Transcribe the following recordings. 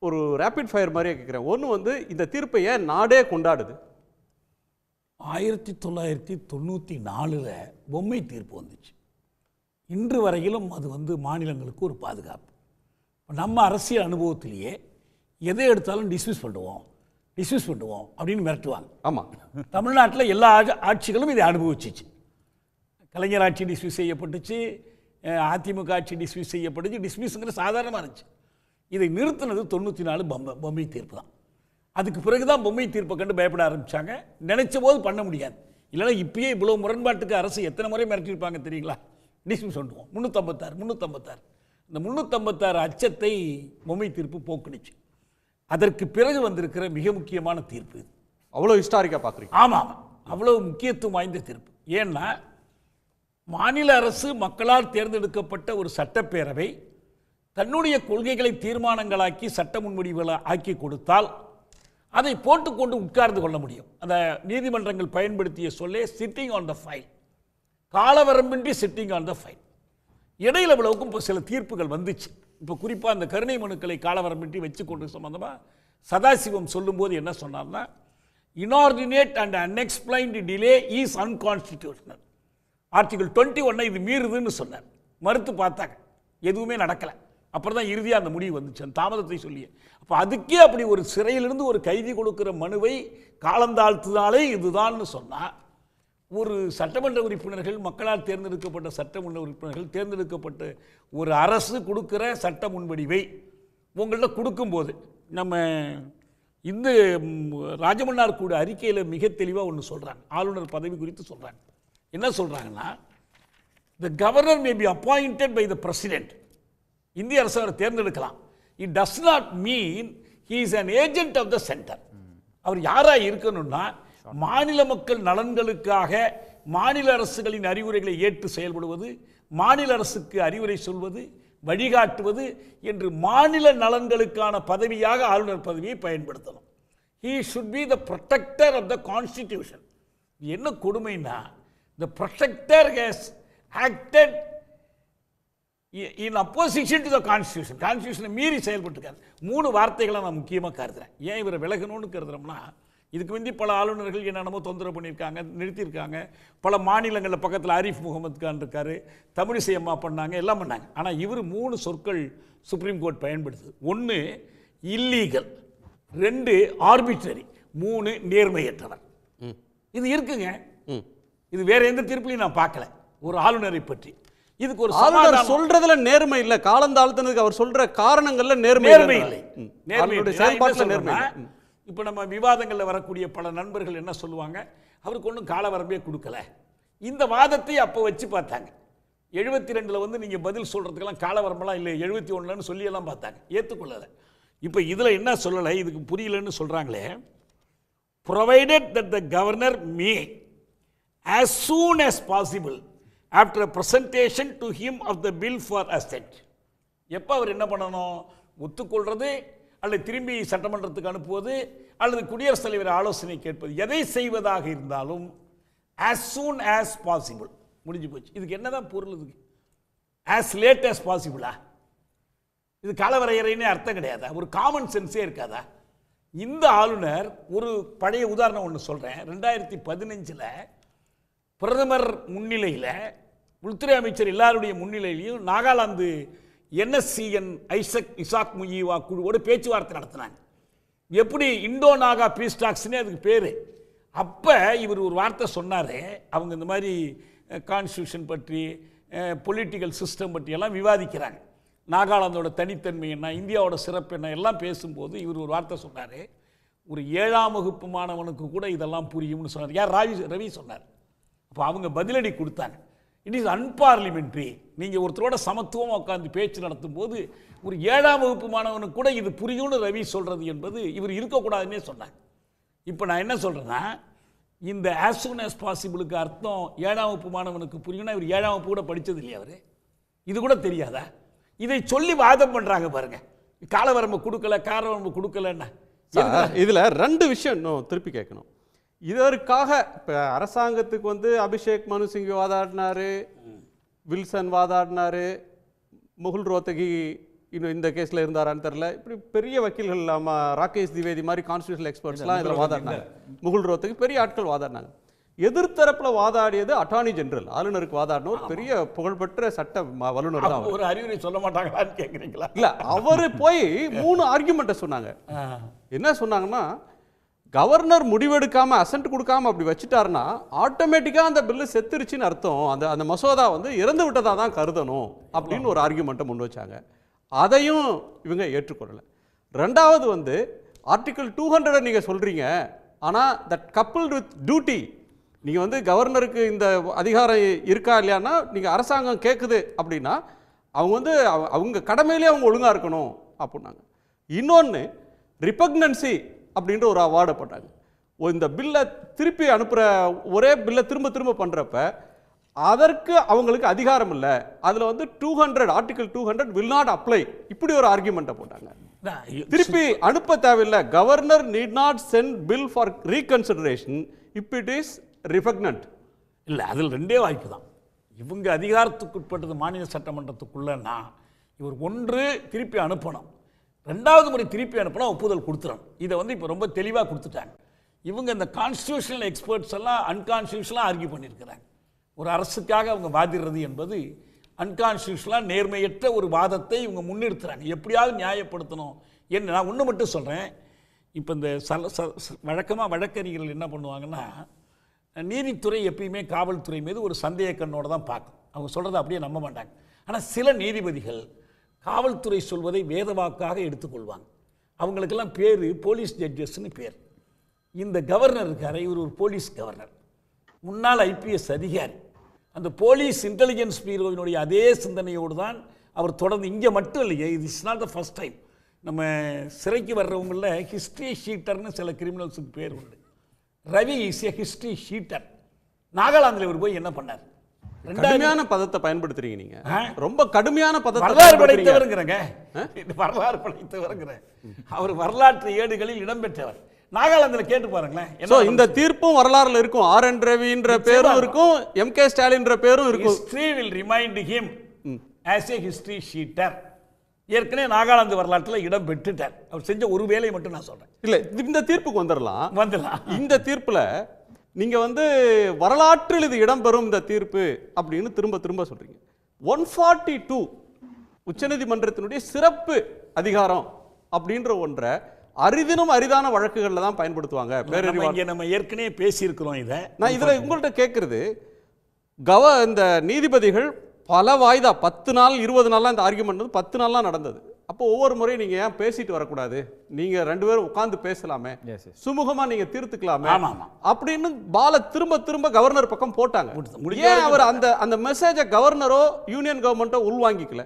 ஒரு rapid fire மாதிரியே கேட்குறேன். ஒன்று வந்து இந்த தீர்ப்பை ஏன் நாடே கொண்டாடுது? 1994 பொம்மை தீர்ப்பு வந்துச்சு. இன்று வரையிலும் அது வந்து மாநிலங்களுக்கு ஒரு பாதுகாப்பு. நம்ம அரசியல் அனுபவத்திலேயே எதை எடுத்தாலும் டிஸ்மிஸ் பண்ணுவோம் அப்படின்னு மிரட்டுவாங்க. ஆமாம், தமிழ்நாட்டில் எல்லா ஆட்சிகளும் இதை அனுபவிச்சிச்சு. கலைஞர் ஆட்சி டிஸ்மிஸ் செய்யப்பட்டுச்சு, அதிமுக ஆட்சி டிஸ்மிஸ் செய்யப்பட்டுச்சு. டிஸ்மிஸ்ங்கிற சாதாரணமாக இருந்துச்சு. இதை நிறுத்தினது 94 பொம்மை தீர்ப்பு தான். அதுக்கு பிறகு தான் பொம்மை தீர்ப்பை கண்டு பயப்பட ஆரம்பித்தாங்க. நினைச்ச போது பண்ண முடியாது. இல்லைன்னா இப்பயே இவ்வளோ முரண்பாட்டுக்கு அரசு எத்தனை முறை மிரட்டியிருப்பாங்க தெரியுங்களா? டிஸ்மிஸ் பண்ணுவோம் 356. இந்த 356 அச்சத்தை பொம்மை தீர்ப்பு போக்குனுச்சு. அதற்கு பிறகு வந்திருக்கிற மிக முக்கியமான தீர்ப்பு இது. அவ்வளோ ஹிஸ்டாரிக்காக பார்க்குறீங்க? ஆமாம், அவ்வளோ முக்கியத்துவம் வாய்ந்த தீர்ப்பு. ஏன்னா மாநில அரசு மக்களால் தேர்ந்தெடுக்கப்பட்ட ஒரு சட்டப்பேரவை தன்னுடைய கொள்கைகளை தீர்மானங்களாக்கி சட்ட முன்வடிவுகளை ஆக்கி கொடுத்தால் அதை போட்டுக்கொண்டு உட்கார்ந்து கொள்ள முடியும். அந்த நீதிமன்றங்கள் பயன்படுத்திய சொல்லே சிட்டிங் ஆன் த ஃபைல், காலவரம்பின்றி சிட்டிங் ஆன் த ஃபைல். இடையில இவ்வளவுக்கும் இப்போ சில தீர்ப்புகள் வந்துச்சு. இப்போ குறிப்பாக அந்த கருணை மனுக்களை காலவரம்பின்றி வச்சு கொண்டு சம்பந்தமாக சதாசிவம் சொல்லும்போது என்ன சொன்னார்னா, inordinate and unexplained delay is unconstitutional. Article 21 இது மீறுதுன்னு சொன்னார். மறுத்து பார்த்தாங்க, எதுவுமே நடக்கலை. அப்புறம் தான் இறுதியாக அந்த முடிவு வந்துச்சு, அந்த தாமதத்தை சொல்லிய. அப்போ அதுக்கே அப்படி ஒரு சிறையிலிருந்து ஒரு கைதி கொடுக்குற மனுவை காலந்தாழ்த்துதாலே இதுதான்னு சொன்னால், ஒரு சட்டமன்ற உறுப்பினர்கள், மக்களால் தேர்ந்தெடுக்கப்பட்ட சட்டமன்ற உறுப்பினர்கள், தேர்ந்தெடுக்கப்பட்ட ஒரு அரசு கொடுக்குற சட்ட முன்வடிவை உங்கள்கிட்ட கொடுக்கும்போது, நம்ம இந்த ராஜமன்னார் கூட அறிக்கையில் மிக தெளிவாக ஒன்று சொல்கிறாங்க. ஆளுநர் பதவி குறித்து சொல்கிறாங்க. என்ன சொல்கிறாங்கன்னா, the governor may be appointed by the president. இந்திய அரசு அவரை தேர்ந்தெடுக்கலாம். It does not mean he is an agent of the centre. அவர் யாராக இருக்கணும்னா, மாநில மக்கள் நலன்களுக்காக மாநில அரசுகளின் அறிவுரைகளை ஏற்று செயல்படுவது, மாநில அரசுக்கு அறிவுரை சொல்வது, வழிகாட்டுவது என்று மாநில நலன்களுக்கான பதவியாக ஆளுநர் பதவியை பயன்படுத்தணும். He should be the protector of the constitution. என்ன கொடுமைன்னா, the protector has acted in opposition to the constitution. கான்ஸ்டியூஷனை மீறி செயல்பட்டுருக்காரு. 3 வார்த்தைகளை நான் முக்கியமாக கருதுறேன். ஏன் இவரை விலகணும்னு கருதுறோம்னா, இதுக்கு முந்தி பல ஆளுநர்கள் என்னென்னமோ தொந்தரவு பண்ணியிருக்காங்க, நிறுத்தியிருக்காங்க. பல மாநிலங்களில் பக்கத்தில் ஆரிஃப் முகமது கான் இருக்கார், தமிழிசை அம்மா பண்ணாங்க, எல்லாம் பண்ணாங்க. ஆனால் இவர் 3 சொற்கள் சுப்ரீம் கோர்ட் பயன்படுத்துது. 1 illegal, 2 arbitrary, 3 நேர்மையற்றவர். இது இருக்குங்க. இது வேற எந்த தீர்ப்புலையும் நான் பார்க்கல ஒரு ஆளுநரை பற்றி. இதுக்கு ஒரு ஆளுநர் சொல்றதுல நேர்மை இல்லை, காலந்தாழ்த்தினதுக்கு அவர் சொல்ற காரணங்கள்ல நேர்மை இல்லை. செயல்பாட்டில் நேர்மை. இப்போ நம்ம விவாதங்களில் வரக்கூடிய பல நண்பர்கள் என்ன சொல்லுவாங்க, அவருக்கு ஒன்றும் காலவரம்பே கொடுக்கல. இந்த வாதத்தை அப்போ வச்சு பார்த்தாங்க. 72 வந்து நீங்கள் பதில் சொல்கிறதுக்கெல்லாம் காலவரம்பெல்லாம் இல்லை, 71 சொல்லியெல்லாம் பார்த்தாங்க, ஏற்றுக்கொள்ளலை. இப்போ இதில் என்ன சொல்லலை, இதுக்கு புரியலன்னு சொல்கிறாங்களே. provided that the governor may as soon as possible after presentation to him of the bill for assent. எப்போ அவர் என்ன பண்ணணும், ஒத்துக்கொள்வது அல்லது திரும்பி சட்டமன்றத்துக்கு அனுப்புவது அல்லது குடியரசுத் தலைவர் ஆலோசனை கேட்பது, எதை செய்வதாக இருந்தாலும் as soon as possible. முடிஞ்சு போச்சு. இதுக்கு என்னதான் பொருள்? இதுக்கு as late as possible. இது காலவரையறைன்னே அர்த்தம் கிடையாதா? ஒரு காமன் சென்ஸே இருக்காதா? இந்த ஆளுநர், ஒரு பழைய உதாரணம் ஒன்று சொல்கிறேன். 2015 பிரதமர் முன்னிலையில், உள்துறை அமைச்சர் எல்லாருடைய முன்னிலையிலையும் நாகாலாந்து NSCN இசாக் முயிவா குழுவோடு பேச்சுவார்த்தை நடத்தினாங்க. எப்படி இண்டோ நாகா பீஸ் டாக்ஸ்னே அதுக்கு பேர். அப்போ இவர் ஒரு வார்த்தை சொன்னார். அவங்க இந்த மாதிரி கான்ஸ்டியூஷன் பற்றி, பொலிட்டிக்கல் சிஸ்டம் பற்றி எல்லாம் விவாதிக்கிறாங்க. நாகாலாந்தோட தனித்தன்மை என்ன, இந்தியாவோட சிறப்பு என்ன எல்லாம் பேசும்போது இவர் ஒரு வார்த்தை சொன்னார். ஒரு 7ஆம் வகுப்பு மாணவனுக்கு கூட இதெல்லாம் புரியும்னு சொன்னார். யார்? ரவி சொன்னார். அப்போ அவங்க பதிலடி கொடுத்தாங்க. It is unparliamentary. நீங்கள் ஒருத்தரோட சமத்துவமாக உட்காந்து பேச்சு நடத்தும் போது ஒரு 7ஆம் வகுப்பு மாணவனுக்கு கூட இது புரியும்னு ரவி சொல்கிறது என்பது இவர் இருக்கக்கூடாதுன்னே சொன்னாங்க. இப்போ நான் என்ன சொல்கிறேன்னா, இந்த as soon as possibleக்கு அர்த்தம் 7ஆம் வகுப்பு மாணவனுக்கு புரியும்னா இவர் 7ஆம் வகுப்பு கூட படித்தது இல்லையா? அவர் இது கூட தெரியாதா? இதை சொல்லி வாதம் பண்ணுறாங்க பாருங்க. காலவரம்பு கொடுக்கல, காலவரம்பு கொடுக்கலன்னா. இதில் 2 விஷயம் இன்னும் திருப்பி கேட்கணும். இதற்காக இப்போ அரசாங்கத்துக்கு வந்து அபிஷேக் மனு சிங் வாதாடினாரு, வில்சன் வாதாடினாரு, முகுல் ரோத்தகி இன்னும் இந்த கேஸில் இருந்தாரான்னு தெரியல. இப்படி பெரிய வக்கீல்கள் ராகேஷ் திவேதி மாதிரி கான்ஸ்டியூஷனல் எக்ஸ்பர்ட்ஸ்லாம் இதில் வாதாடினாங்க. முகுல் ரோத்துக்கு பெரிய ஆட்கள் வாதாடினாங்க. எதிர்த்தரப்பில் வாதாடியது அட்டார்னி ஜெனரல், ஆளுநருக்கு வாதாடின ஒரு பெரிய புகழ்பெற்ற சட்ட வல்லுநர் தான். ஒரு அறிவுரை சொல்ல மாட்டாங்களான்னு கேட்குறீங்களா? இல்லை, அவர் போய் 3 ஆர்குமெண்ட்டை சொன்னாங்க. என்ன சொன்னாங்கன்னா, கவர்னர் முடிவெடுக்காம அசென்ட் கொடுக்காம அப்படி வச்சுட்டாருன்னா ஆட்டோமேட்டிக்காக அந்த பில்லு செத்துருச்சுன்னு அர்த்தம், அந்த மசோதா இறந்து விட்டதாக தான் கருதணும் அப்படின்னு ஒரு ஆர்குமெண்ட்டை முன் வச்சாங்க. அதையும் இவங்க ஏற்றுக்கொள்ளலை. ரெண்டாவது ஆர்டிகல் 200 நீங்கள் சொல்கிறீங்க, ஆனால் தட் கப்புள்டு வித் டியூட்டி, நீங்கள் கவர்னருக்கு இந்த அதிகாரம் இருக்கா இல்லையான்னா நீங்கள் அரசாங்கம் கேட்குது அப்படின்னா அவங்க அவங்க கடமையிலே அவங்க ஒழுங்காக இருக்கணும் அப்படின்னாங்க. இன்னொன்று ரிபக்னன்சி அப்படின்ற ஒரு அவார்டை போட்டாங்க. இந்த பில்லை திருப்பி அனுப்புகிற ஒரே பில்லை திரும்ப திரும்ப பண்ணுறப்ப அதற்கு அவங்களுக்கு அதிகாரம் இல்லை, அதில் 200 ஆர்டிகல் 200 வில் நாட் அப்ளை, இப்படி ஒரு ஆர்குமெண்ட்டை போட்டாங்க. திருப்பி அனுப்ப தேவையில்லை, governor need not send bill for reconsideration if it is repugnant. இல்லை, அதில் 2 வாய்ப்பு தான். இவங்க அதிகாரத்துக்குட்பட்டது மாநில சட்டமன்றத்துக்குள்ளன்னா இவர் ஒன்று திருப்பி அனுப்பணும், 2வது முறை திருப்பி அனுப்பினா ஒப்புதல் கொடுத்துறோம். இதை இப்போ ரொம்ப தெளிவாக கொடுத்துட்டாங்க. இவங்க இந்த கான்ஸ்டியூஷனல் எக்ஸ்பர்ட்ஸ் எல்லாம் அன்கான்ஸ்டியூஷனலாக ஆர்கியூ பண்ணியிருக்கிறாங்க. ஒரு அரசுக்காக அவங்க வாதிடுறது என்பது அன்கான்ஸ்டியூஷனலாக நேர்மையற்ற ஒரு வாதத்தை இவங்க முன்னிறுத்துறாங்க. எப்படியாவது நியாயப்படுத்தணும் என்ன. நான் ஒன்று மட்டும் சொல்கிறேன், இப்போ இந்த வழக்கமாக வழக்கறிஞர்கள் என்ன பண்ணுவாங்கன்னா, நீதித்துறை எப்பயுமே காவல்துறை மீது ஒரு சந்தேக கண்ணோடு தான் பார்க்கும். அவங்க சொல்கிறத அப்படியே நம்ப மாட்டாங்க. ஆனால் சில நீதிபதிகள் காவல்துறை சொல்வதை வேதவாக்காக எடுத்துக்கொள்வாங்க. அவங்களுக்கெல்லாம் பேர் போலீஸ் ஜட்ஜஸ்ன்னு பேர். இந்த கவர்னர் இருக்கார், இவர் ஒரு போலீஸ் கவர்னர், முன்னாள் IPS அதிகாரி. அந்த போலீஸ் இன்டெலிஜென்ஸ் பியூரோவினுடைய அதே சிந்தனையோடு தான் அவர் தொடர்ந்து, இங்கே மட்டும் இல்லையே, இது is not the first time. நம்ம சிறைக்கு வர்றவங்களில் ஹிஸ்ட்ரி ஷீட்டர்னு சில கிரிமினல்ஸுக்கு பேர் உண்டு. Ravi is a history sheeter. நாகாலாந்தில் இவர் போய் என்ன பண்ணார்? கடுமையான பதத்தை பயன்படுத்துறீங்க நீங்க, ரொம்ப கடுமையான பதத்தை. வரலாறு படைத்தவருங்கிறங்க, வரலாறு படைத்தவருங்கிற அவர் வரலாற்று ஏடுகளில் இடம்பெற்றவர். நாகாலாந்தில் கேட்டு பாருங்களேன். இந்த தீர்ப்பும் வரலாறுல இருக்கும், RN ரவின்ற பேரும் இருக்கும், MK ஸ்டாலின்ற பேரும் இருக்கும். History will remind him as a history sheeter. ஏற்கனவே நாகாலாந்து வரலாற்றில் இடம் பெற்றுட்டார். அவர் செஞ்ச ஒரு வேலையை மட்டும் நான் சொல்றேன். இல்ல, இந்த தீர்ப்புக்கு வந்துடலாம். இந்த தீர்ப்புல நீங்க வரலாற்றில் இது இடம்பெறும் இந்த தீர்ப்பு அப்படின்னு திரும்ப திரும்ப சொல்றீங்க. 142 உச்சநீதிமன்றத்தினுடைய சிறப்பு அதிகாரம் அப்படின்ற ஒன்றை அரிதினும் அரிதான வழக்குகளில் தான் பயன்படுத்துவாங்க. நம்ம ஏற்கனவே பேசியிருக்கிறோம். இதை நான் இதில் உங்கள்கிட்ட கேட்கறது, இந்த நீதிபதிகள் பல வாய்தா 10 நாள் 20 நாள்லாம் இந்த ஆர்குமெண்ட் 10 நாள்லாம் நடந்தது. அப்போ ஒவ்வொரு முறையும் நீங்கள் ஏன் பேசிட்டு வரக்கூடாது, நீங்கள் 2 பேரும் உட்காந்து பேசலாமே, சுமூகமாக நீங்கள் தீர்த்துக்கலாமே அப்படின்னு பால திரும்ப திரும்ப கவர்னர் பக்கம் போட்டாங்க. ஏன் அவர் அந்த மெசேஜை கவர்னரோ யூனியன் கவர்மெண்ட்டோ உள்வாங்கிக்கல,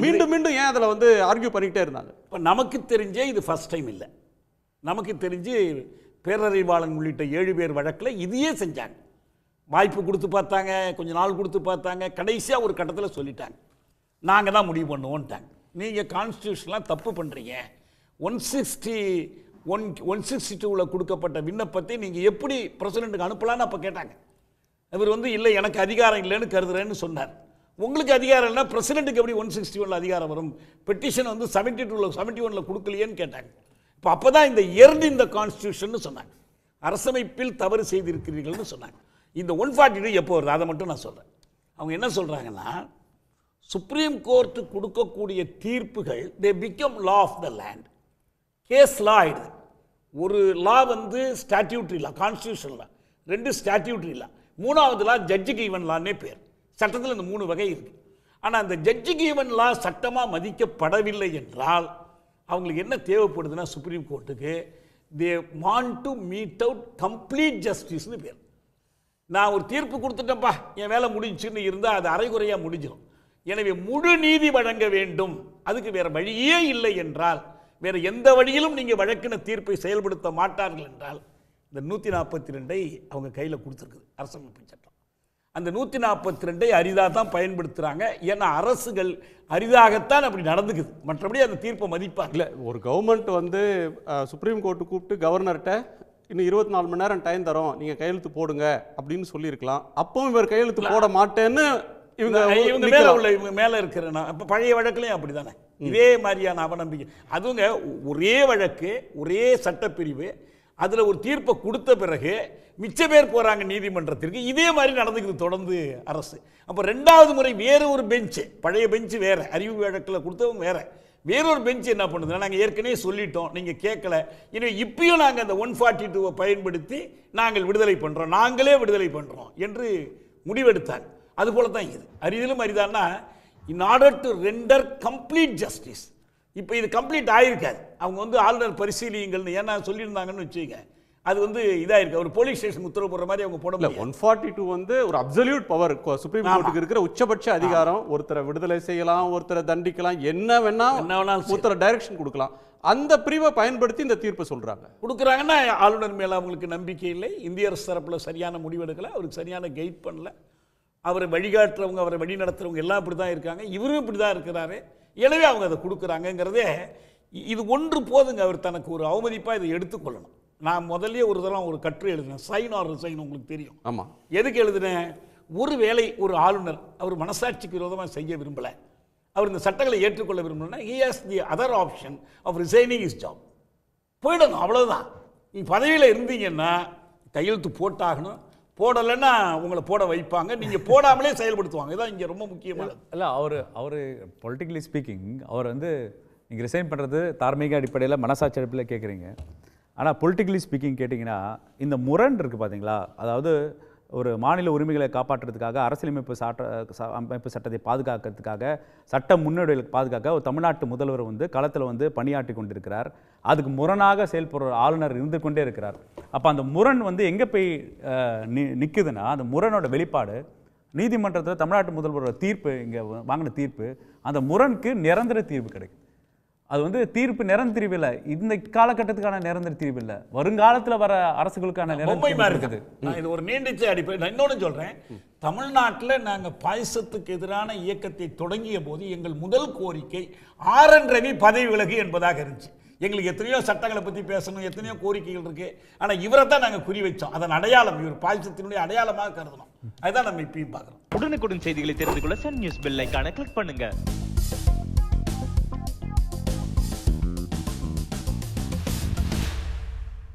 மீண்டும் மீண்டும் ஏன் அதில் ஆர்கியூ பண்ணிக்கிட்டே இருந்தாங்க? இப்போ நமக்கு தெரிஞ்சே இது ஃபர்ஸ்ட் டைம் இல்லை. நமக்கு தெரிஞ்சு பேரறிவாளன் உள்ளிட்ட 7 பேர் வழக்கில் இதையே செஞ்சாங்க. வாய்ப்பு கொடுத்து பார்த்தாங்க, கொஞ்ச நாள் கொடுத்து பார்த்தாங்க, கடைசியாக ஒரு கட்டத்தில் சொல்லிட்டாங்க, நாங்கள் தான் முடிவு பண்ணுவோன்ட்டாங்க. நீங்கள் கான்ஸ்டியூஷன்லாம் தப்பு பண்ணுறீங்க, 162 கொடுக்கப்பட்ட விண்ணப்பத்தை நீங்கள் எப்படி பிரசிடெண்ட்டுக்கு அனுப்பலான்னு அப்போ கேட்டாங்க. அவர் இல்லை எனக்கு அதிகாரம் இல்லைன்னு கருதுறேன்னு சொன்னார். உங்களுக்கு அதிகாரம் இல்லைன்னா பிரசிடெண்ட்டுக்கு எப்படி 161 அதிகாரம் வரும்? பெட்டிஷன் 71 கொடுக்கலையேன்னு கேட்டாங்க. இப்போ அப்போ தான் இந்த இந்த கான்ஸ்டியூஷன் சொன்னாங்க, அரசமைப்பில் தவறு செய்திருக்கிறீர்கள்னு சொன்னாங்க. இந்த 142 எப்போ வருது அதை மட்டும் நான் சொல்கிறேன். அவங்க என்ன சொல்கிறாங்கன்னா, சுப்ரீம் கோர்ட்டு கொடுக்கக்கூடிய தீர்ப்புகள் they become law of the land. Case law ஆயிடுது. ஒரு law statutory law, constitution law, 2 statutory law, 3வது லா ஜட்ஜு கிவன் லான்னே பேர். சட்டத்தில் இந்த 3 வகை இருக்கு. ஆனால் அந்த ஜட்ஜு கிவன் லா சட்டமாக மதிக்கப்படவில்லை என்றால் அவங்களுக்கு என்ன தேவைப்படுதுன்னா, சுப்ரீம் கோர்ட்டுக்கு they want to meet out complete ஜஸ்டிஸ்னு பேர். நான் ஒரு தீர்ப்பு கொடுத்துட்டேன்ப்பா, என் வேலை முடிஞ்சுன்னு இருந்தால் அது அரைகுறையாக முடிஞ்சிடும். எனவே முழு நீதி வழங்க வேண்டும். அதுக்கு வேற வழியே இல்லை என்றால், வேற எந்த வழியிலும் நீங்கள் வழக்கின தீர்ப்பை செயல்படுத்த மாட்டார்கள் என்றால், இந்த 142 அவங்க கையில் கொடுத்துருக்குது அரசமைப்பு சட்டம். அந்த 142 அரிதாக தான் பயன்படுத்துகிறாங்க. ஏன்னா அரசுகள் அரிதாகத்தான் அப்படி நடந்துக்குது, மற்றபடி அந்த தீர்ப்பை மதிப்பாங்க. இல்லை, ஒரு கவர்மெண்ட் சுப்ரீம் கோர்ட்டு கூப்பிட்டு கவர்னர்கிட்ட இன்னும் 24 மணி நேரம் டைம் தரோம், நீங்கள் கையெழுத்து போடுங்க அப்படின்னு சொல்லியிருக்கலாம். அப்பவும் இவர் கையெழுத்து போட மாட்டேன்னு இவங்க மேல உள்ள இவங்க மேல இருக்கிற அப்ப பழைய வழக்குலையும் அப்படிதானே இதே மாதிரியான அவநம்பிக்கை. அதுங்க ஒரே வழக்கு ஒரே சட்டப்பிரிவு, அதுல ஒரு தீர்ப்பை கொடுத்த பிறகு மிச்ச பேர் போறாங்க நீதிமன்றத்திற்கு. இதே மாதிரி நடந்துக்குது தொடர்ந்து அரசு. அப்ப ரெண்டாவது முறை வேற ஒரு பெஞ்ச், பழைய பெஞ்ச் வேற, அறிவு வழக்குல கொடுத்தவங்க வேற, வேறொரு பெஞ்ச் என்ன பண்ணுதுன்னா, நாங்கள் ஏற்கனவே சொல்லிட்டோம், நீங்கள் கேட்கல, எனவே இப்பயும் நாங்கள் அந்த 142 பயன்படுத்தி நாங்கள் விடுதலை பண்ணுறோம், நாங்களே விடுதலை பண்ணுறோம் என்று முடிவெடுத்தார். அதுபோல தான் இது. அரிதிலும் அரிதான்னா, in order to render complete justice. இப்போ இது கம்ப்ளீட் ஆயிருக்காது. அவங்க வந்து ஆளுநர் பரிசீலியுங்கள்னு ஏன்னா சொல்லியிருந்தாங்கன்னு வச்சுக்க, அது வந்து இதாக இருக்கு. ஒரு போலீஸ் ஸ்டேஷன் உத்தரவு போடுற மாதிரி அவங்க போட முடியல. 142 வந்து ஒரு அப்சல்யூட் பவர், சுப்ரீம் கோர்ட்டுக்கு இருக்கிற உச்சபட்ச அதிகாரம். ஒருத்தரை விடுதலை செய்யலாம், ஒருத்தரை தண்டிக்கலாம், என்ன வேணாலும் ஒருத்தரை டைரக்ஷன் கொடுக்கலாம். அந்த பிரிவை பயன்படுத்தி இந்த தீர்ப்பு சொல்றாங்க கொடுக்குறாங்கன்னா, ஆளுநர் மேல அவங்களுக்கு நம்பிக்கை இல்லை, இந்திய அரசு தரப்புல சரியான முடிவெடுக்கல, அவருக்கு சரியான கைட் பண்ணல, அவரை வழிகாட்டுறவங்க அவரை வழி நடத்துறவங்க எல்லாம் இப்படி தான் இருக்காங்க, இவரும் இப்படி தான் இருக்கிறாரு, எனவே அவங்க அதை கொடுக்குறாங்கிறதே இது ஒன்று போதுங்க. அவர் தனக்கு ஒரு அவமதிப்பாக இதை எடுத்துக்கொள்ளணும். நான் முதல்ல ஒரு தரம் ஒரு கட்டுரை எழுதினேன், சைன் ஆர் ரிசைன், உங்களுக்கு தெரியும். ஆமாம். எதுக்கு எழுதினேன்? ஒரு வேளை ஒரு ஆளுநர் அவர் மனசாட்சிக்கு விரோதமாக செய்ய விரும்பலை, அவர் இந்த சட்டங்களை ஏற்றுக்கொள்ள விரும்பலைன்னா, he has the other option of resigning his job. போயிடணும், அவ்வளோதான். நீங்கள் பதவியில் இருந்தீங்கன்னா கையெழுத்து போட்டாகணும், போடலைன்னா உங்களை போட வைப்பாங்க, நீங்கள் போடாமலே செயல்படுத்துவாங்க. இதான் இங்கே ரொம்ப முக்கியமானது. இல்லை, அவர் பொலிட்டிக்கலி ஸ்பீக்கிங் அவர் வந்து நீங்கள் ரிசைன் பண்ணுறது தார்மீக அடிப்படையில் மனசாட்சி அடிப்படையில் கேட்குறீங்க. ஆனால் பொலிட்டிக்கலி ஸ்பீக்கிங் கேட்டிங்கன்னா, இந்த முரண் இருக்குது பார்த்தீங்களா, அதாவது ஒரு மாநில உரிமைகளை காப்பாற்றுறதுக்காக, அரசியலமைப்பு சட்டத்தை பாதுகாக்கிறதுக்காக, சட்ட முன்னோடிகளை பாதுகாக்க ஒரு தமிழ்நாட்டு முதல்வர் வந்து களத்தில் வந்து பணியாற்றி கொண்டிருக்கிறார். அதுக்கு முரணாக செயல்படுற ஆளுநர் இருந்து கொண்டே இருக்கிறார். அப்போ அந்த முரண் வந்து எங்கே போய் நிற்குதுன்னா, அந்த முரணோட வெளிப்பாடு நீதிமன்றத்தில் தமிழ்நாட்டு முதல்வரோட தீர்ப்பு, இங்கே வாங்கின தீர்ப்பு, அந்த முரணுக்கு நிரந்தர தீர்ப்பு கிடைக்கும். அது வந்து தீர்ப்பு நிரந்தர தீர்வு இல்லை, இந்த காலகட்டத்துக்கான நிரந்தர தீர்வு இல்லை, வருங்காலத்தில் வர அரசுகளுக்கான நிரந்தர இருக்குது. நான் இது ஒரு நீண்டிச்ச அடிப்படை. நான் இன்னொன்று சொல்கிறேன், தமிழ்நாட்டில் நாங்கள் பாயசத்துக்கு எதிரான இயக்கத்தை தொடங்கிய போது எங்கள் முதல் கோரிக்கை ஆர்.என். ரவி பதவி விலகு என்பதாக இருந்துச்சு. எங்களுக்கு எத்தனையோ சட்டங்களை பற்றி பேசணும், எத்தனையோ கோரிக்கைகள் இருக்கு, ஆனால் இவரை தான் நாங்கள் குறி வச்சோம். அதன் அடையாளம் இவர் பாயசத்தினுடைய அடையாளமாக கருதணும். அதுதான் நம்ம இப்பயும் பார்க்குறோம். உடனுக்குடன் செய்திகளை தெரிந்து கொள்ள சன் நியூஸ் பெல் ஐகானை கிளிக் பண்ணுங்க.